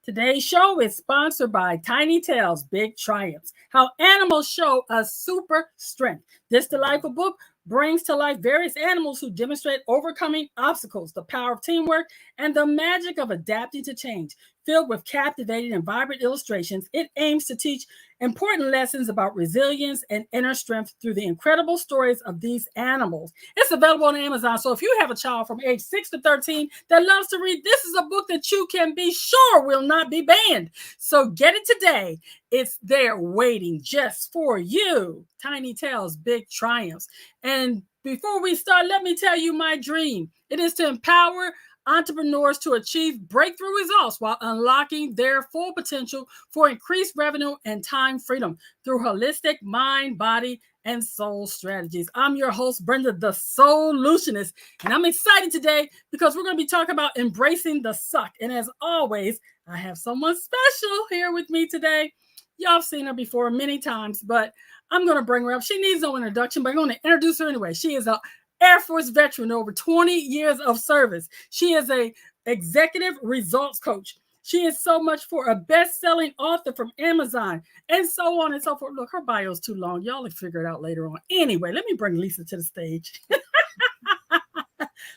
Today's show is sponsored by Tiny Tales, Big Triumphs, how animals show a super strength. This delightful book brings to life various animals who demonstrate overcoming obstacles, the power of teamwork, and the magic of adapting to change. Filled with captivating and vibrant illustrations, it aims to teach important lessons about resilience and inner strength through the incredible stories of these animals. It's available on Amazon. So if you have a child from age 6 to 13 that loves to read, this is a book that you can be sure will not be banned. So get it today. It's there waiting just for you. Tiny Tales, Big Triumphs. And before we start, let me tell you my dream. It is to empower entrepreneurs to achieve breakthrough results while unlocking their full potential for increased revenue and time freedom through holistic mind, body, and soul strategies. I'm your host, Brenda, the Soulutionist, and I'm excited today because we're going to be talking about embracing the suck. And as always, I have someone special here with me today. Y'all have seen her before many times, but I'm going to bring her up. She needs no introduction, but I'm going to introduce her anyway. She is a Air Force veteran, over 20 years of service. She is a executive results coach. She is so much for a best-selling author from Amazon and so on and so forth. Look, her bio is too long. Y'all will figure it out later on. Anyway, let me bring Lisa to the stage. Lisa,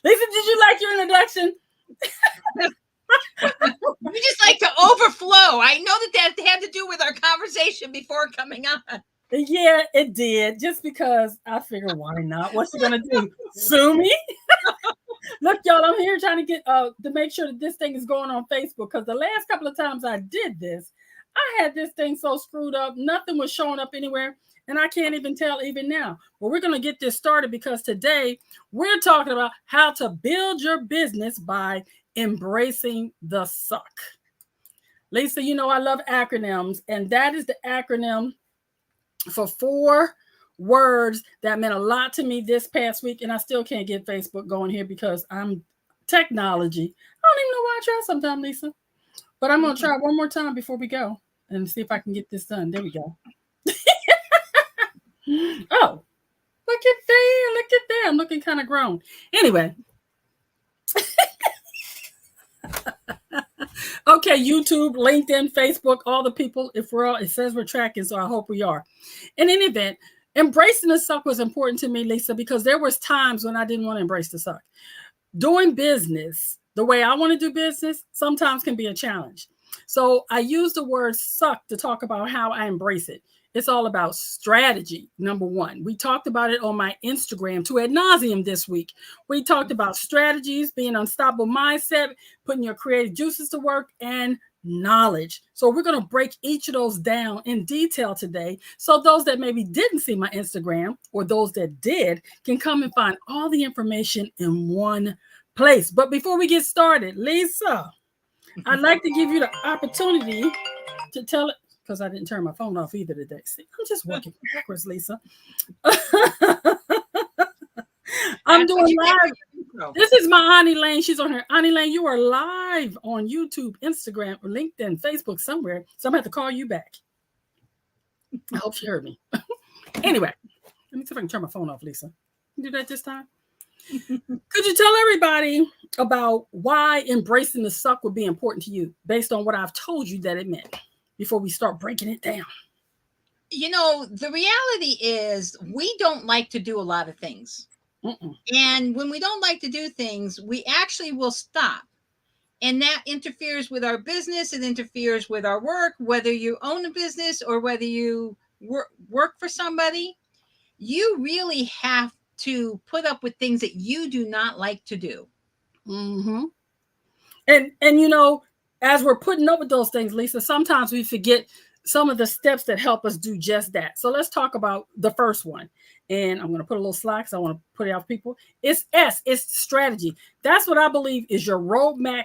did you like your introduction? We just like to overflow. I know that had to do with our conversation before coming on. Yeah, it did. Just because I figured, why not? What's she gonna do? Sue me? Look, y'all, I'm here trying to get to make sure that this thing is going on Facebook, because the last couple of times I did this, I had this thing so screwed up, nothing was showing up anywhere, and I can't even tell even now. But we're gonna get this started because today we're talking about how to build your business by embracing the suck. Lisa, you know I love acronyms, and that is the acronym for 4 words that meant a lot to me this past week, and I still can't get Facebook going here because I'm technology. I don't even know why I try sometimes, Lisa. But I'm going to try one more time before we go and see if I can get this done. There we go. Oh, look at there. Look at there. I'm looking kind of grown. Anyway. Okay, YouTube, LinkedIn, Facebook, all the people, if we're all, it says we're tracking, so I hope we are. In any event, embracing the suck was important to me, Lisa, because there was times when I didn't want to embrace the suck. Doing business the way I want to do business sometimes can be a challenge. So I use the word suck to talk about how I embrace it. It's all about strategy, number one. We talked about it on my Instagram to ad nauseum this week. We talked about strategies, being unstoppable mindset, putting your creative juices to work, and knowledge. So we're going to break each of those down in detail today. So those that maybe didn't see my Instagram, or those that did, can come and find all the information in one place. But before we get started, Lisa, I'd like to give you the opportunity to tell it, because I didn't turn my phone off either today. See, I'm just working backwards, Lisa. I'm doing live. This is my Auntie Lane. She's on here. Auntie Lane, you are live on YouTube, Instagram, or LinkedIn, Facebook, somewhere. So I'm going to have to call you back. I hope she heard me. Anyway, let me see if I can turn my phone off, Lisa. Can you do that this time? Could you tell everybody about why embracing the suck would be important to you based on what I've told you that it meant before we start breaking it down? You know, the reality is we don't like to do a lot of things. And when we don't like to do things, we actually will stop. And that interferes with our business. It interferes with our work, whether you own a business or whether you work for somebody. You really have to put up with things that you do not like to do. Mm-hmm. And you know, as we're putting up with those things, Lisa, sometimes we forget some of the steps that help us do just that. So let's talk about the first one. And I'm going to put a little slide because I want to put it out for people. It's S, it's strategy. That's what I believe is your roadmap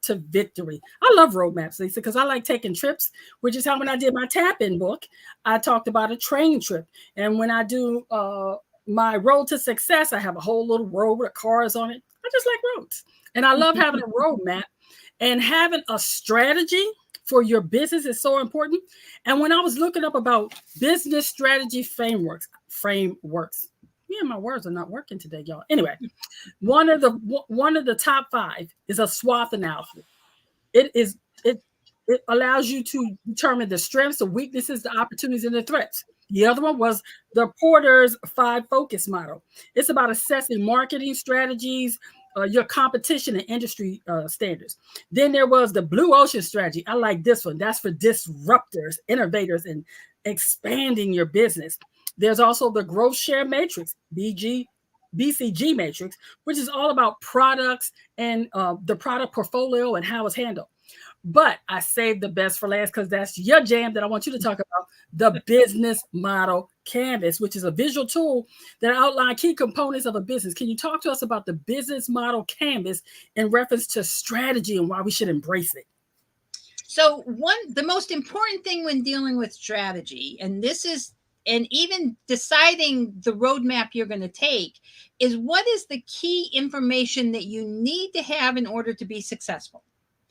to victory. I love roadmaps, Lisa, because I like taking trips, which is how when I did my tap-in book, I talked about a train trip. And when I do my road to success, I have a whole little road with cars on it. I just like roads. And I love having a roadmap, and having a strategy for your business is so important. And when I was looking up about business strategy frameworks, Yeah, my words are not working today, y'all. Anyway, one of the top 5 is a SWOT analysis. It is it allows you to determine the strengths, the weaknesses, the opportunities, and the threats. The other one was the Porter's 5 focus model. It's about assessing marketing strategies, your competition and industry standards. Then there was the Blue Ocean strategy. I like this one. That's for disruptors, innovators, and expanding your business. There's also the growth share matrix, BCG matrix, which is all about products and the product portfolio and how it's handled. But I saved the best for last because that's your jam that I want you to talk about, the business model canvas, which is a visual tool that outlines key components of a business. Can you talk to us about the business model canvas in reference to strategy and why we should embrace it? So the most important thing when dealing with strategy, and even deciding the roadmap you're going to take, is what is the key information that you need to have in order to be successful.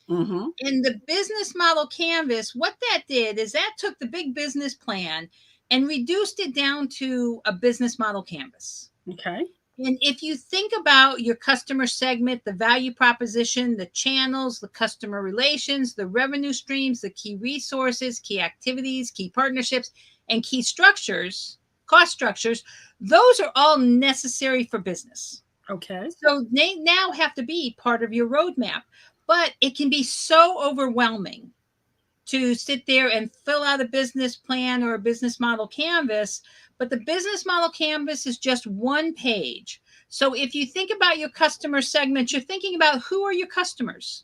Mm-hmm. In the business model canvas, what that did is that took the big business plan and reduced it down to a business model canvas. Okay. And if you think about your customer segment, the value proposition, the channels, the customer relations, the revenue streams, the key resources, key activities, key partnerships, and key structures, cost structures, those are all necessary for business. Okay. So they now have to be part of your roadmap. But it can be so overwhelming to sit there and fill out a business plan or a business model canvas. But the business model canvas is just one page. So if you think about your customer segment, you're thinking about who are your customers.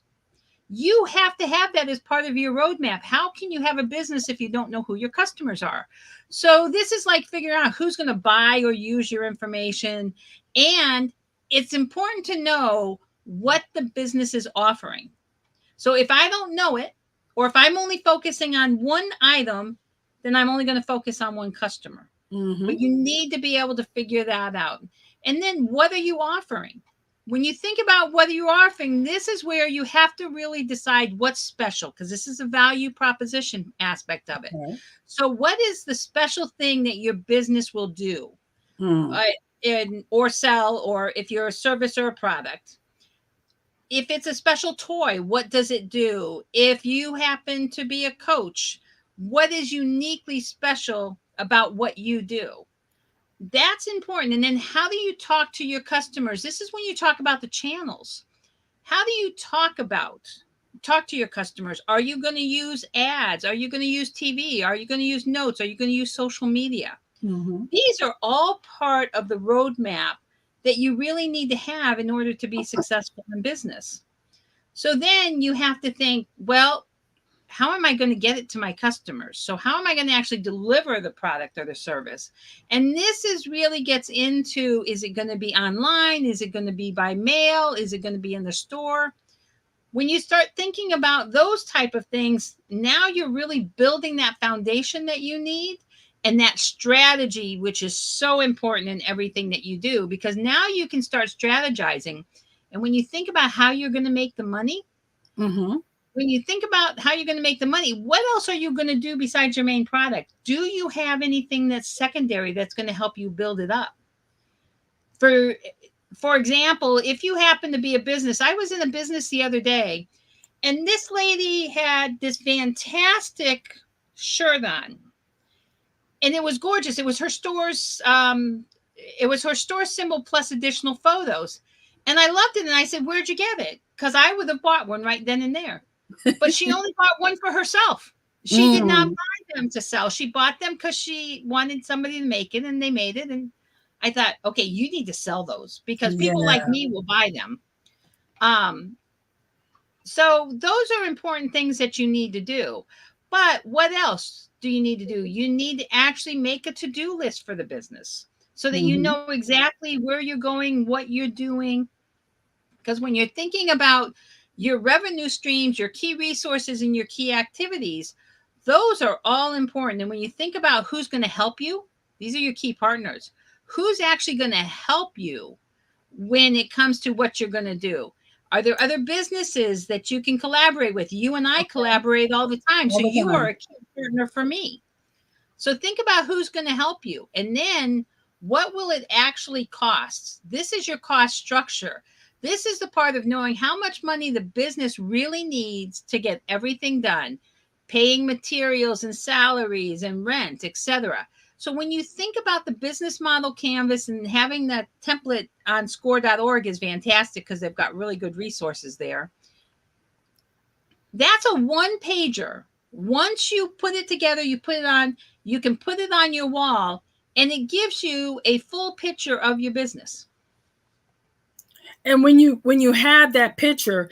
You have to have that as part of your roadmap. How can you have a business if you don't know who your customers are? So this is like figuring out who's going to buy or use your information. And it's important to know what the business is offering. So if I don't know it, or if I'm only focusing on one item, then I'm only going to focus on one customer. Mm-hmm. But you need to be able to figure that out. And then what are you offering? When you think about what you're offering, this is where you have to really decide what's special, because this is a value proposition aspect of it. Okay. So what is the special thing that your business will do or sell, or if you're a service or a product? If it's a special toy, what does it do? If you happen to be a coach, what is uniquely special about what you do? That's important. And then how do you talk to your customers? This is when you talk about the channels. How do you talk to your customers? Are you going to use ads? Are you going to use TV? Are you going to use notes? Are you going to use social media? Mm-hmm. These are all part of the roadmap that you really need to have in order to be successful in business. So then you have to think, well, how am I going to get it to my customers? So how am I going to actually deliver the product or the service? And this is really gets into, is it going to be online? Is it going to be by mail? Is it going to be in the store? When you start thinking about those type of things, now you're really building that foundation that you need and that strategy, which is so important in everything that you do, because now you can start strategizing. And when you think about how you're going to make the money, Mm-hmm. when you think about how you're going to make the money, what else are you going to do besides your main product? Do you have anything that's secondary that's going to help you build it up? For example, if you happen to be a business, I was in a business the other day, and this lady had this fantastic shirt on, and it was gorgeous. It was her store's store symbol plus additional photos. And I loved it. And I said, where'd you get it? Because I would have bought one right then and there. But she only bought one for herself. She did not buy them to sell. She bought them because she wanted somebody to make it, and they made it. And I thought, okay, you need to sell those because people like me will buy them. So those are important things that you need to do. But what else do you need to do? You need to actually make a to-do list for the business so that you know exactly where you're going, what you're doing. Because when you're thinking about your revenue streams, your key resources, and your key activities, those are all important. And when you think about who's going to help you, these are your key partners. Who's actually going to help you when it comes to what you're going to do? Are there other businesses that you can collaborate with? You and I collaborate all the time. So you are a key partner for me. So think about who's going to help you. And then What will it actually cost? This is your cost structure. This is the part of knowing how much money the business really needs to get everything done, paying materials and salaries and rent, etc. So when you think about the business model canvas, and having that template on score.org is fantastic because they've got really good resources there. That's a one pager. Once you put it together, you can put it on your wall, and it gives you a full picture of your business. And when you have that picture,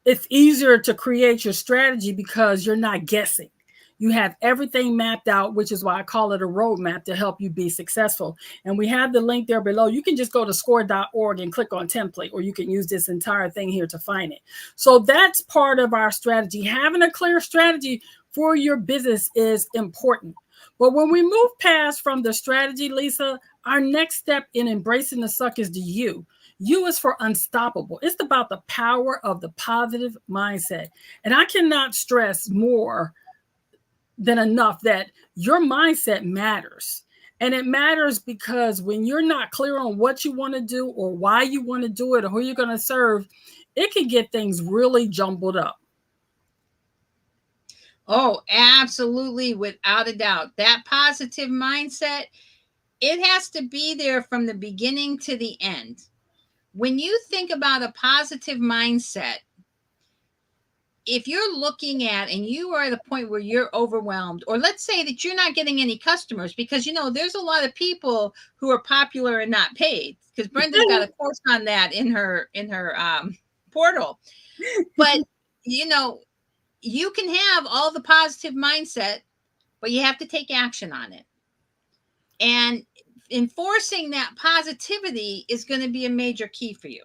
it's easier to create your strategy because you're not guessing. You have everything mapped out, which is why I call it a roadmap to help you be successful. And we have the link there below. You can just go to score.org and click on template, or you can use this entire thing here to find it. So that's part of our strategy. Having a clear strategy for your business is important. But when we move past from the strategy, Lisa, our next step in embracing the suck is the you. U is for unstoppable. It's about the power of the positive mindset. And I cannot stress more than enough that your mindset matters. And it matters because when you're not clear on what you want to do or why you want to do it or who you're going to serve, it can get things really jumbled up. Oh, absolutely. Without a doubt. That positive mindset, it has to be there from the beginning to the end. When you think about a positive mindset, if you're looking at and you are at a point where you're overwhelmed, or let's say that you're not getting any customers, because there's a lot of people who are popular and not paid, because Brenda's got a course on that in her portal. But you can have all the positive mindset, but you have to take action on it. And enforcing that positivity is going to be a major key for you.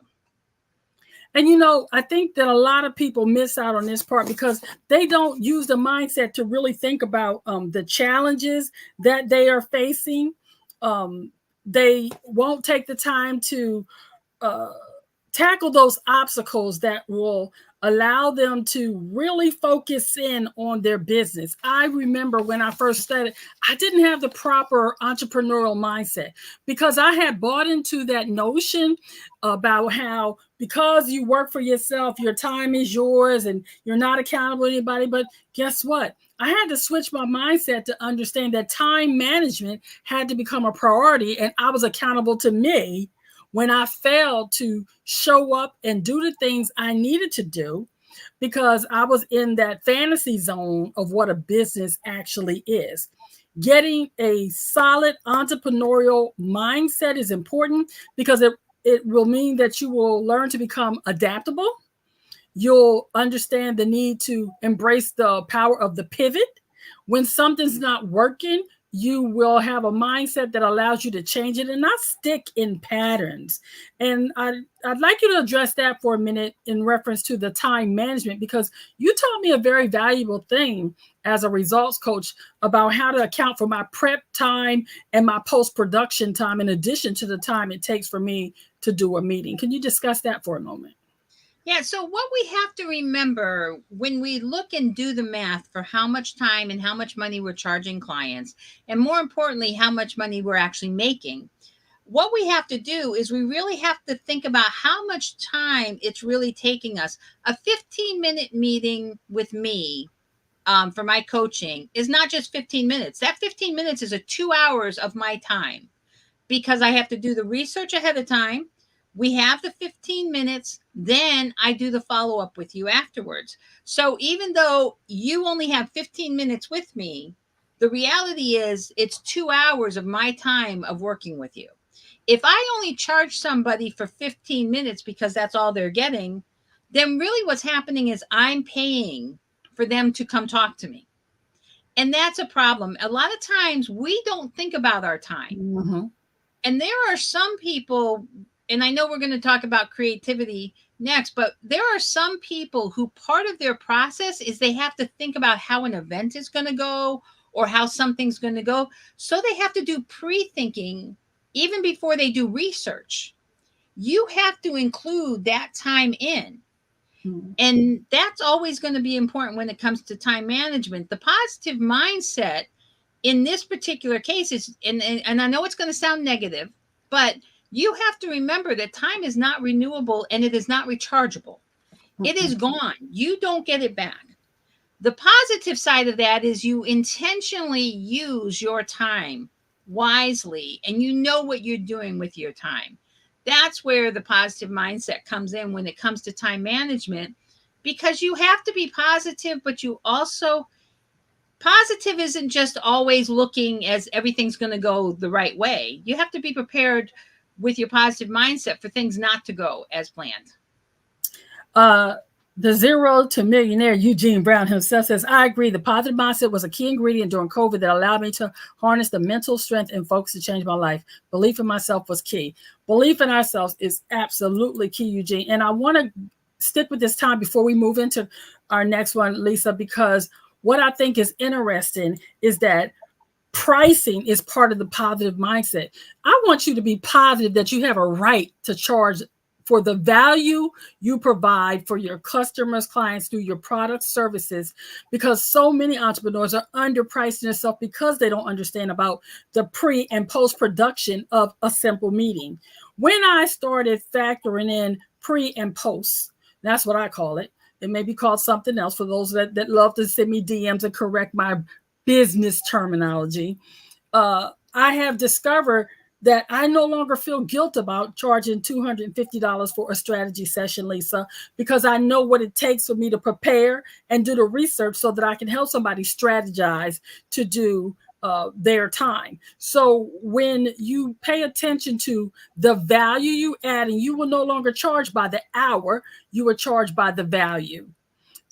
And I think that a lot of people miss out on this part because they don't use the mindset to really think about the challenges that they are facing. They won't take the time to tackle those obstacles that will allow them to really focus in on their business. I remember when I first started, I didn't have the proper entrepreneurial mindset because I had bought into that notion about how because you work for yourself, your time is yours and you're not accountable to anybody. But guess what? I had to switch my mindset to understand that time management had to become a priority, and I was accountable to me when I failed to show up and do the things I needed to do because I was in that fantasy zone of what a business actually is. Getting a solid entrepreneurial mindset is important because it will mean that you will learn to become adaptable. You'll understand the need to embrace the power of the pivot. When something's not working, you will have a mindset that allows you to change it and not stick in patterns. And I'd like you to address that for a minute in reference to the time management, because you taught me a very valuable thing as a results coach about how to account for my prep time and my post-production time in addition to the time it takes for me to do a meeting. Can you discuss that for a moment? Yeah, so what we have to remember when we look and do the math for how much time and how much money we're charging clients, and more importantly, how much money we're actually making, what we have to do is we really have to think about how much time it's really taking us. A 15-minute meeting with me for my coaching is not just 15 minutes. That 15 minutes is 2 hours of my time because I have to do the research ahead of time. We have the 15 minutes, then I do the follow-up with you afterwards. So even though you only have 15 minutes with me, the reality is it's 2 hours of my time of working with you. If I only charge somebody for 15 minutes because that's all they're getting, then really what's happening is I'm paying for them to come talk to me. And that's a problem. A lot of times we don't think about our time. Mm-hmm. And there are some people, and I know we're going to talk about creativity next, but there are some people who part of their process is they have to think about how an event is going to go or how something's going to go. So they have to do pre-thinking even before they do research. You have to include that time in. Mm-hmm. And that's always going to be important when it comes to time management. The positive mindset in this particular case, it's and I know it's going to sound negative, but you have to remember that time is not renewable and it is not rechargeable. It is gone. You don't get it back. The positive side of that is you intentionally use your time wisely and you know what you're doing with your time. That's where the positive mindset comes in when it comes to time management, because you have to be positive, but you also, positive isn't just always looking as everything's going to go the right way. You have to be prepared with your positive mindset for things not to go as planned. The Zero to Millionaire Eugene Brown himself says, I agree. The positive mindset was a key ingredient during COVID that allowed me to harness the mental strength and focus to change my life. Belief in myself was key. Belief in ourselves is absolutely key, Eugene. And I want to stick with this time before we move into our next one, Lisa, because what I think is interesting is that pricing is part of the positive mindset. I want you to be positive that you have a right to charge for the value you provide for your customers, clients through your products, services, because so many entrepreneurs are underpricing themselves because they don't understand about the pre and post production of a simple meeting. When I started factoring in pre and post, that's what I call it. It may be called something else for those that love to send me DMs and correct my business terminology. I have discovered that I no longer feel guilt about charging $250 for a strategy session, Lisa, because I know what it takes for me to prepare and do the research so that I can help somebody strategize to do their time. So when you pay attention to the value you add, and you will no longer charge by the hour, you will charge by the value.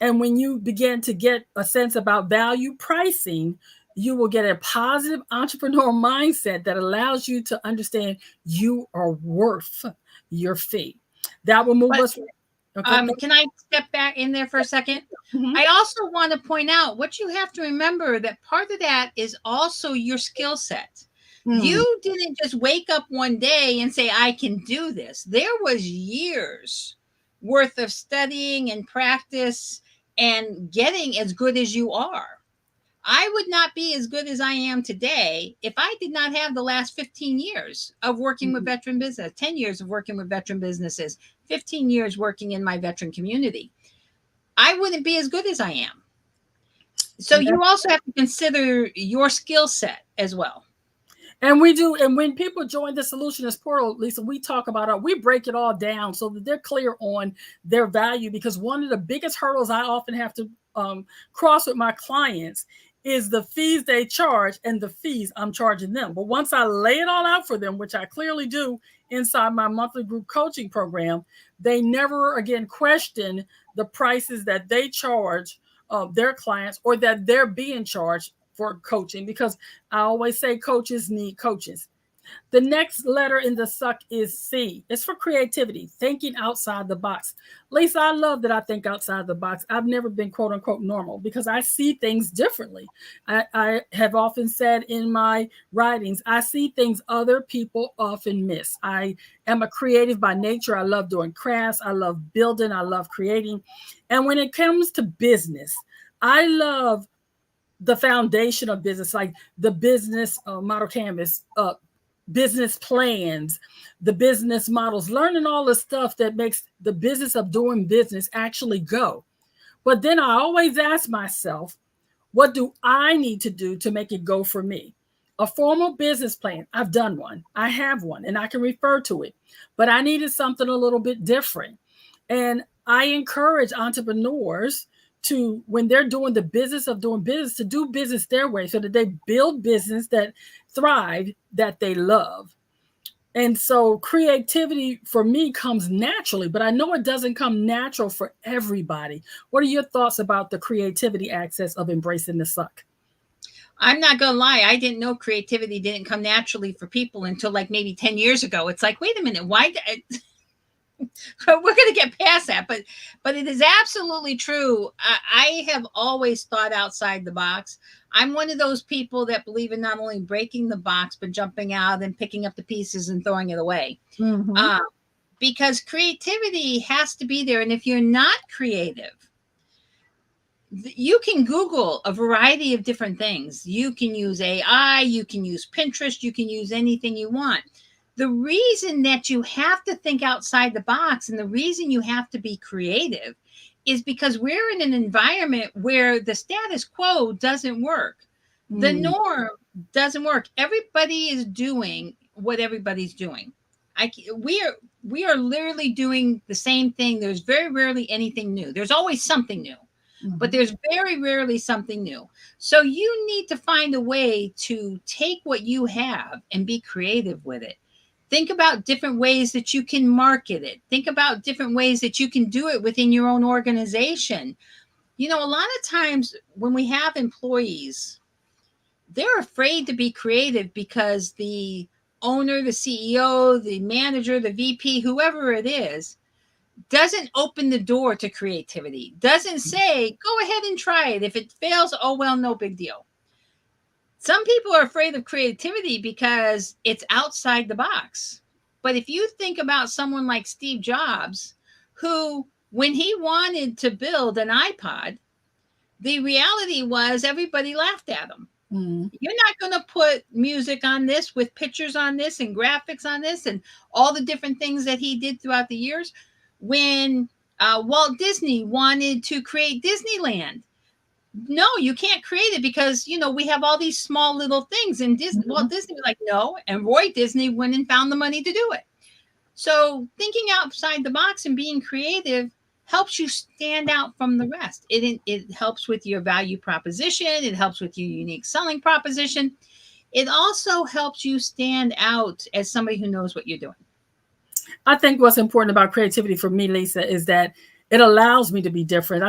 And when you begin to get a sense about value pricing, you will get a positive entrepreneurial mindset that allows you to understand you are worth your fee. That will move us. Okay. Can I step back in there for a second? Mm-hmm. I also want to point out what you have to remember, that part of that is also your skill set. You didn't just wake up one day and say, I can do this. There was years worth of studying and practice and getting as good as you are. I would not be as good as I am today if I did not have the last 15 years of working with veteran business, 10 years of working with veteran businesses, 15 years working in my veteran community. I wouldn't be as good as I am. So you also have to consider your skill set as well. And we do. And when people join the Solutionist portal, Lisa, we talk about it. We break it all down so that they're clear on their value, because one of the biggest hurdles I often have to cross with my clients is the fees they charge and the fees I'm charging them. But once I lay it all out for them, which I clearly do inside my monthly group coaching program, they never again question the prices that they charge their clients or that they're being charged for coaching, because I always say coaches need coaches. The next letter in the suck is C. It's for creativity, thinking outside the box. Lisa, I love that I think outside the box. I've never been quote unquote normal because I see things differently. I have often said in my writings, I see things other people often miss. I am a creative by nature. I love doing crafts. I love building. I love creating. And when it comes to business, I love the foundation of business, like the business model canvas, business plans, the business models, learning all the stuff that makes the business of doing business actually go. But then I always ask myself, what do I need to do to make it go for me? A formal business plan, I've done one, I have one, and I can refer to it, but I needed something a little bit different. And I encourage entrepreneurs to, when they're doing the business of doing business, to do business their way so that they build business that thrive, that they love. And so creativity for me comes naturally, but I know it doesn't come natural for everybody. What are your thoughts about the creativity access of embracing the suck? I'm not going to lie. I didn't know creativity didn't come naturally for people until like maybe 10 years ago. It's like, wait a minute, why? We're going to get past that, but it is absolutely true. I have always thought outside the box. I'm one of those people that believe in not only breaking the box, but jumping out and picking up the pieces and throwing it away. Mm-hmm. Because creativity has to be there. And if you're not creative, You can Google a variety of different things. You can use AI, you can use Pinterest, you can use anything you want. The reason that you have to think outside the box and the reason you have to be creative is because we're in an environment where the status quo doesn't work. The norm doesn't work. Everybody is doing what everybody's doing. We are literally doing the same thing. There's very rarely anything new. There's always something new, but there's very rarely something new. So you need to find a way to take what you have and be creative with it. Think about different ways that you can market it. Think about different ways that you can do it within your own organization. You know, a lot of times when we have employees, they're afraid to be creative because the owner, the CEO, the manager, the VP, whoever it is, doesn't open the door to creativity, doesn't say, go ahead and try it. If it fails, oh, well, no big deal. Some people are afraid of creativity because it's outside the box. But if you think about someone like Steve Jobs, who, when he wanted to build an iPod, the reality was everybody laughed at him. You're not going to put music on this with pictures on this and graphics on this and all the different things that he did throughout the years. When Walt Disney wanted to create Disneyland, no, you can't create it because, you know, we have all these small little things. And Walt Disney was like, no. And Roy Disney went and found the money to do it. So thinking outside the box and being creative helps you stand out from the rest. It helps with your value proposition. It helps with your unique selling proposition. It also helps you stand out as somebody who knows what you're doing. I think what's important about creativity for me, Lisa, is that it allows me to be different. I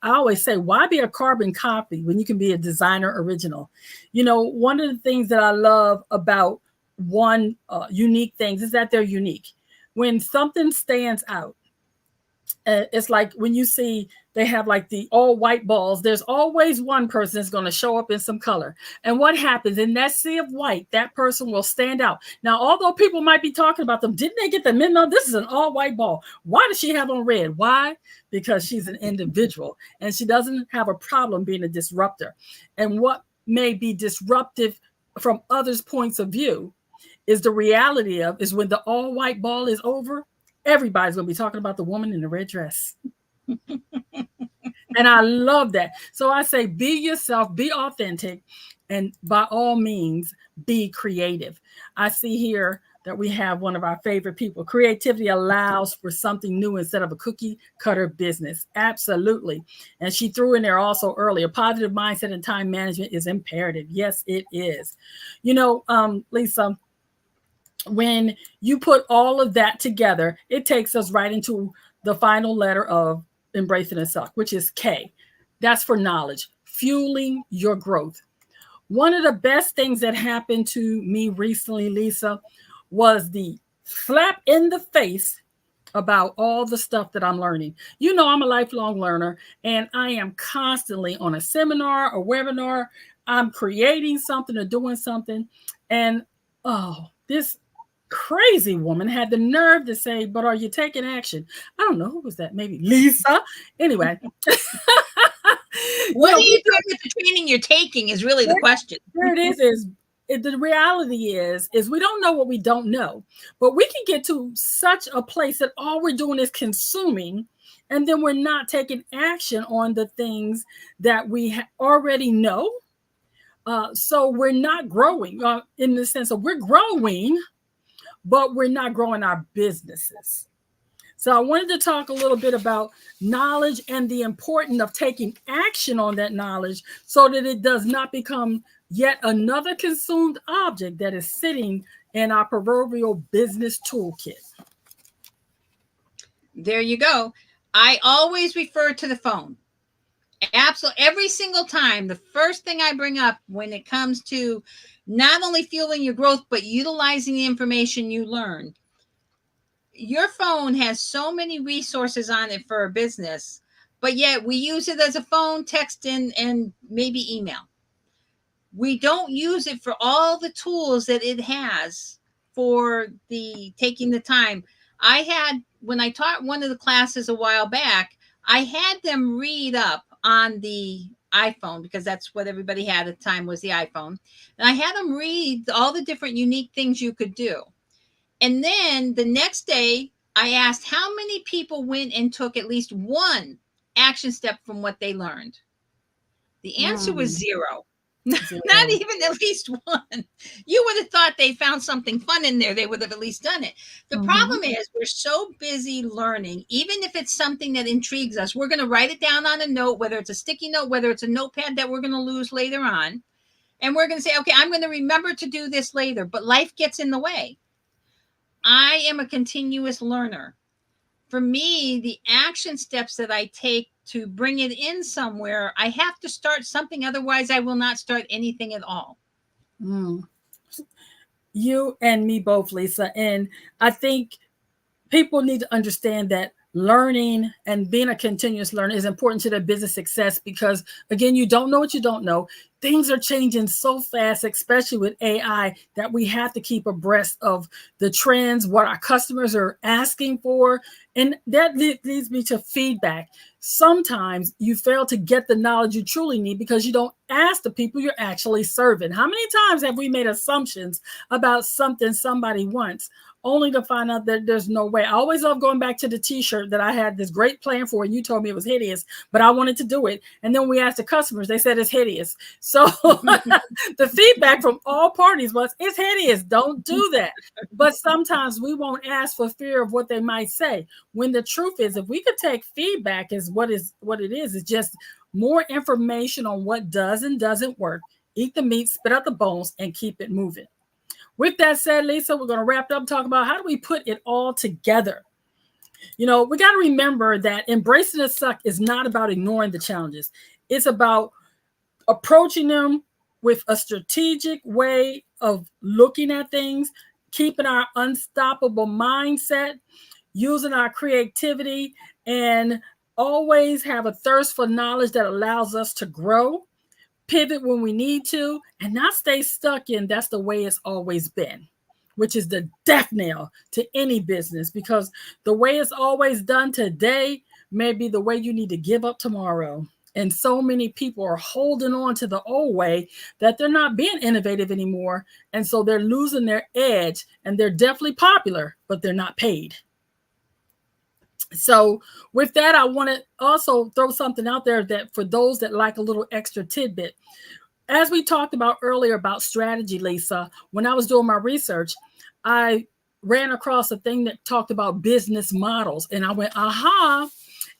always say, why be a carbon copy when you can be a designer original? You know, one of the things that I love about unique things is that they're unique. When something stands out, it's like when you see they have like the all white balls, there's always one person that's going to show up in some color. And what happens in that sea of white, that person will stand out. Now, although people might be talking about them, didn't they get the memo? This is an all white ball. Why does she have on red? Why? Because she's an individual and she doesn't have a problem being a disruptor. And what may be disruptive from others' points of view is the reality of is when the all white ball is over, everybody's going to be talking about the woman in the red dress. And I love that. So I say, be yourself, be authentic, and by all means, be creative. I see here that we have one of our favorite people. Creativity allows for something new instead of a cookie cutter business. Absolutely. And she threw in there also earlier, positive mindset and time management is imperative. Yes, it is. You know, Lisa, when you put all of that together, it takes us right into the final letter of Embracing and Suck, which is K. That's for knowledge, fueling your growth. One of the best things that happened to me recently, Lisa, was the slap in the face about all the stuff that I'm learning. You know, I'm a lifelong learner and I am constantly on a seminar, a webinar. I'm creating something or doing something. And this crazy woman had the nerve to say, but are you taking action? I don't know. Who was that? Maybe Lisa. Anyway. What are you doing with the training you're taking is really the question. There it is the reality is we don't know what we don't know, but we can get to such a place that all we're doing is consuming, and then we're not taking action on the things that we already know. So we're not growing in the sense of we're growing, but we're not growing our businesses. So I wanted to talk a little bit about knowledge and the importance of taking action on that knowledge so that it does not become yet another consumed object that is sitting in our proverbial business toolkit. There you go. I always refer to the phone. Absolutely. Every single time, the first thing I bring up when it comes to not only fueling your growth, but utilizing the information you learn. Your phone has so many resources on it for a business, but yet we use it as a phone, text, and maybe email. We don't use it for all the tools that it has for the taking the time. When I taught one of the classes a while back, I had them read up on the iPhone, because that's what everybody had at the time, was the iPhone. And I had them read all the different unique things you could do. And then the next day, I asked how many people went and took at least one action step from what they learned. The answer was zero. Not even at least one. You would have thought they found something fun in there. They would have at least done it. The problem is we're so busy learning, even if it's something that intrigues us, we're going to write it down on a note, whether it's a sticky note, whether it's a notepad that we're going to lose later on. And we're going to say, okay, I'm going to remember to do this later, but life gets in the way. I am a continuous learner. For me, the action steps that I take to bring it in somewhere, I have to start something. Otherwise, I will not start anything at all. You and me both, Lisa. And I think people need to understand that learning and being a continuous learner is important to their business success, because again, you don't know what you don't know. Things are changing so fast, especially with AI, that we have to keep abreast of the trends, what our customers are asking for. And that leads me to feedback. Sometimes you fail to get the knowledge you truly need because you don't ask the people you're actually serving. How many times have we made assumptions about something somebody wants, only to find out that there's no way? I always love going back to the t-shirt that I had this great plan for, and you told me it was hideous, but I wanted to do it. And then we asked the customers, they said it's hideous. So the feedback from all parties was, it's hideous, don't do that. But sometimes we won't ask for fear of what they might say, when the truth is, if we could take feedback as what it is, it's just more information on what does and doesn't work. Eat the meat, spit out the bones, and keep it moving. With that said, Lisa, we're going to wrap up and talk about how do we put it all together. We got to remember that embracing the suck is not about ignoring the challenges. It's about approaching them with a strategic way of looking at things, keeping our unstoppable mindset, using our creativity, and always have a thirst for knowledge that allows us to grow, pivot when we need to, and not stay stuck in that's the way it's always been, which is the death knell to any business, because the way it's always done today may be the way you need to give up tomorrow. And so many people are holding on to the old way that they're not being innovative anymore. And so they're losing their edge, and they're definitely popular, but they're not paid. So with that, I want to also throw something out there that for those that like a little extra tidbit. As we talked about earlier about strategy, Lisa, when I was doing my research, I ran across a thing that talked about business models. And I went, aha.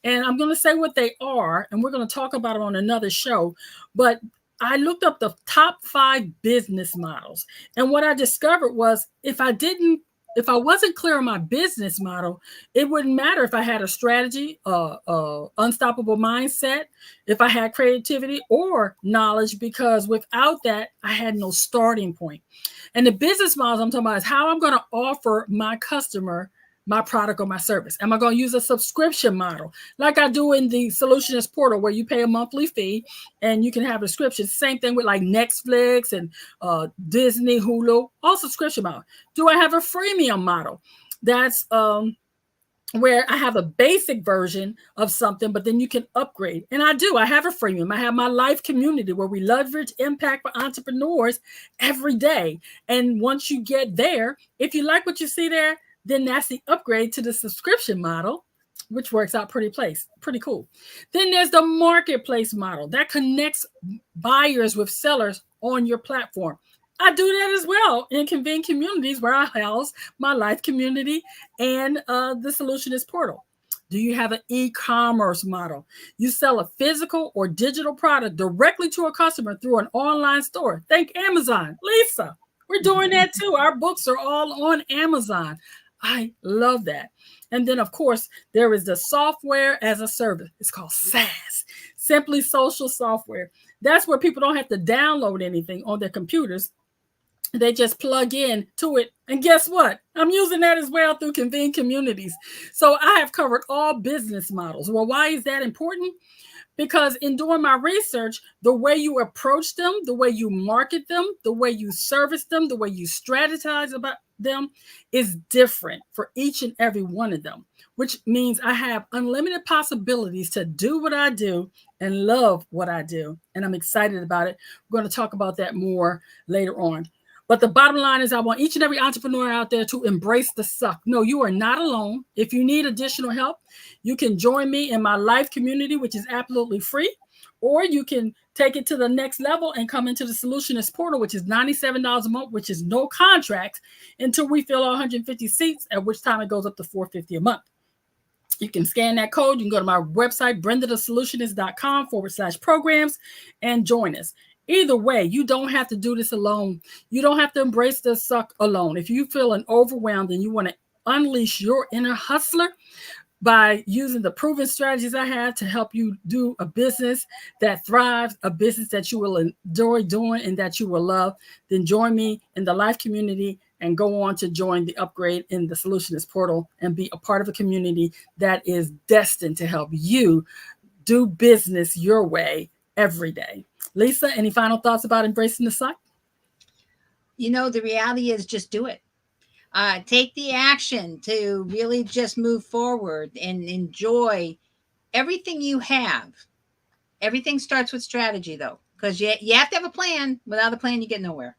And I'm going to say what they are, and we're going to talk about it on another show. But I looked up the top 5 business models. And what I discovered was if I wasn't clear on my business model, it wouldn't matter if I had a strategy, unstoppable mindset, if I had creativity or knowledge, because without that, I had no starting point. And the business models I'm talking about is how I'm going to offer my customer my product or my service. Am I going to use a subscription model like I do in the Soulutionist portal, where you pay a monthly fee and you can have a subscription? Same thing with like Netflix and Disney, Hulu, all subscription model. Do I have a freemium model? That's where I have a basic version of something, but then you can upgrade. And I do. I have a freemium. I have my life community where we leverage impact for entrepreneurs every day. And once you get there, if you like what you see there, then that's the upgrade to the subscription model, which works out pretty cool. Then there's the marketplace model that connects buyers with sellers on your platform. I do that as well in convenient communities where I house my life community and the Soulutionist portal. Do you have an e-commerce model? You sell a physical or digital product directly to a customer through an online store. Think Amazon. Lisa, we're doing that too. Our books are all on Amazon. I love that. And then, of course, there is the software as a service. It's called SaaS, Simply Social Software. That's where people don't have to download anything on their computers. They just plug in to it. And guess what? I'm using that as well through convenient communities. So I have covered all business models. Well, why is that important? Because in doing my research, the way you approach them, the way you market them, the way you service them, the way you strategize about them is different for each and every one of them, which means I have unlimited possibilities to do what I do and love what I do. And I'm excited about it. We're going to talk about that more later on. But the bottom line is I want each and every entrepreneur out there to embrace the suck. No, you are not alone. If you need additional help, you can join me in my life community, which is absolutely free, or you can take it to the next level and come into the Solutionist portal, which is $97 a month, which is no contract until we fill all 150 seats, at which time it goes up to $450 a month. You can scan that code. You can go to my website, brendadasolutionist.com/programs, and join us. Either way, you don't have to do this alone. You don't have to embrace the suck alone. If you feel overwhelmed and you want to unleash your inner hustler by using the proven strategies I have to help you do a business that thrives, a business that you will enjoy doing and that you will love, then join me in the life community and go on to join the upgrade in the Solutionist portal and be a part of a community that is destined to help you do business your way every day. Lisa, any final thoughts about embracing the suck? The reality is just do it. Take the action to really just move forward and enjoy everything you have. Everything starts with strategy, though, because you have to have a plan. Without a plan, you get nowhere.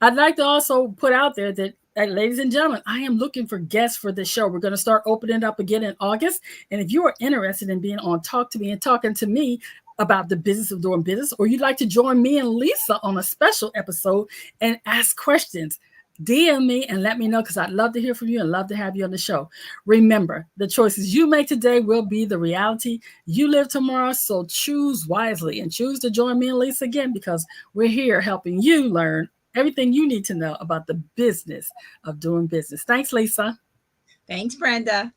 I'd like to also put out there that, ladies and gentlemen, I am looking for guests for this show. We're going to start opening it up again in August. And if you are interested in being on Talk to Me and talking to me about the business of doing business, or you'd like to join me and Lisa on a special episode and ask questions, DM me and let me know, because I'd love to hear from you and love to have you on the show. Remember, the choices you make today will be the reality you live tomorrow. So choose wisely and choose to join me and Lisa again, because we're here helping you learn everything you need to know about the business of doing business. Thanks, Lisa. Thanks, Brenda.